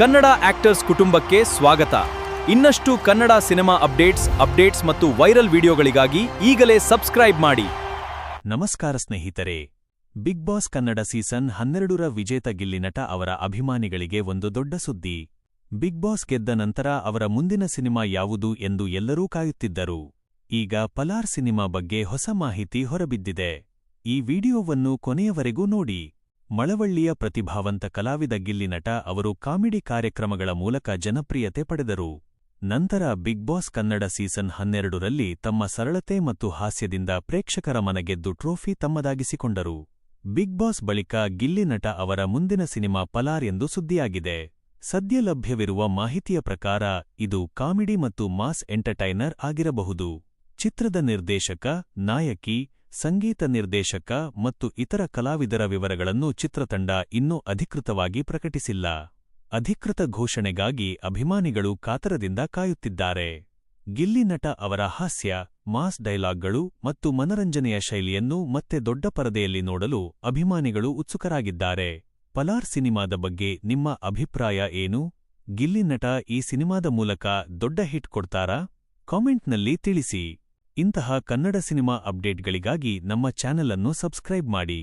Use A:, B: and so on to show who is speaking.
A: Kannada actors ಕುಟುಂಬಕ್ಕೆ ಸ್ವಾಗತ. ಇನ್ನಷ್ಟು ಕನ್ನಡ ಸಿನಿಮಾ ಅಪ್ಡೇಟ್ಸ್ ಮತ್ತು ವೈರಲ್ ವಿಡಿಯೋಗಳಿಗಾಗಿ ಈಗಲೇ ಸಬ್ಸ್ಕ್ರೈಬ್ ಮಾಡಿ.
B: ನಮಸ್ಕಾರ ಸ್ನೇಹಿತರೆ. ಬಿಗ್ ಬಾಸ್ ಕನ್ನಡ ಸೀಸನ್ 12ರ ವಿಜೇತ ಗಿಲ್ಲಿ ನಟ ಅವರ ಅಭಿಮಾನಿಗಳಿಗೆ ಒಂದು ದೊಡ್ಡ ಸುದ್ದಿ. ಬಿಗ್ ಬಾಸ್ ಗೆದ್ದ ನಂತರ ಅವರ ಮುಂದಿನ ಸಿನಿಮಾ ಯಾವುದು ಎಂದು ಎಲ್ಲರೂ ಕಾಯುತ್ತಿದ್ದರು. ಈಗ ಪಲಾರ್ ಸಿನಿಮಾ ಬಗ್ಗೆ ಹೊಸ ಮಾಹಿತಿ ಹೊರಬಿದ್ದಿದೆ. ಈ ವಿಡಿಯೋವನ್ನು ಕೊನೆಯವರೆಗೂ ನೋಡಿ. ಮಳವಳ್ಳಿಯ ಪ್ರತಿಭಾವಂತ ಕಲಾವಿದ ಗಿಲ್ಲಿ ನಟ ಅವರು ಕಾಮಿಡಿ ಕಾರ್ಯಕ್ರಮಗಳ ಮೂಲಕ ಜನಪ್ರಿಯತೆ ಪಡೆದರು. ನಂತರ ಬಿಗ್ ಬಾಸ್ ಕನ್ನಡ ಸೀಸನ್ 12ರಲ್ಲಿ ತಮ್ಮ ಸರಳತೆ ಮತ್ತು ಹಾಸ್ಯದಿಂದ ಪ್ರೇಕ್ಷಕರ ಮನಗೆದ್ದು ಟ್ರೋಫಿ ತಮ್ಮದಾಗಿಸಿಕೊಂಡರು. ಬಿಗ್ ಬಾಸ್ ಬಳಿಕ ಗಿಲ್ಲಿ ನಟ ಅವರ ಮುಂದಿನ ಸಿನಿಮಾ ಪಲಾರ್ ಎಂದು ಸುದ್ದಿಯಾಗಿದೆ. ಸದ್ಯ ಲಭ್ಯವಿರುವ ಮಾಹಿತಿಯ ಪ್ರಕಾರ ಇದು ಕಾಮಿಡಿ ಮತ್ತು ಮಾಸ್ ಎಂಟರ್ಟೈನರ್ ಆಗಿರಬಹುದು. ಚಿತ್ರದ ನಿರ್ದೇಶಕ, ನಾಯಕಿ, ಸಂಗೀತ ನಿರ್ದೇಶಕ ಮತ್ತು ಇತರ ಕಲಾವಿದರ ವಿವರಗಳನ್ನು ಚಿತ್ರತಂಡ ಇನ್ನೂ ಅಧಿಕೃತವಾಗಿ ಪ್ರಕಟಿಸಿಲ್ಲ. ಅಧಿಕೃತ ಘೋಷಣೆಗಾಗಿ ಅಭಿಮಾನಿಗಳು ಕಾತರದಿಂದ ಕಾಯುತ್ತಿದ್ದಾರೆ. ಗಿಲ್ಲಿ ನಟ ಅವರ ಹಾಸ್ಯ, ಮಾಸ್ ಡೈಲಾಗ್ಗಳು ಮತ್ತು ಮನರಂಜನೆಯ ಶೈಲಿಯನ್ನು ಮತ್ತೆ ದೊಡ್ಡ ಪರದೆಯಲ್ಲಿ ನೋಡಲು ಅಭಿಮಾನಿಗಳು ಉತ್ಸುಕರಾಗಿದ್ದಾರೆ. ಪಲಾರ್ ಸಿನಿಮಾದ ಬಗ್ಗೆ ನಿಮ್ಮ ಅಭಿಪ್ರಾಯ ಏನು? ಗಿಲ್ಲಿ ನಟ ಈ ಸಿನಿಮಾದ ಮೂಲಕ ದೊಡ್ಡ ಹಿಟ್ ಕೊಡ್ತಾರಾ? ಕಾಮೆಂಟ್ನಲ್ಲಿ ತಿಳಿಸಿ. ಇಂತಹ ಕನ್ನಡ ಸಿನಿಮಾ ಅಪ್ಡೇಟ್ಗಳಿಗಾಗಿ ನಮ್ಮ ಚಾನೆಲ್ ಅನ್ನು ಸಬ್ಸ್ಕ್ರೈಬ್ ಮಾಡಿ.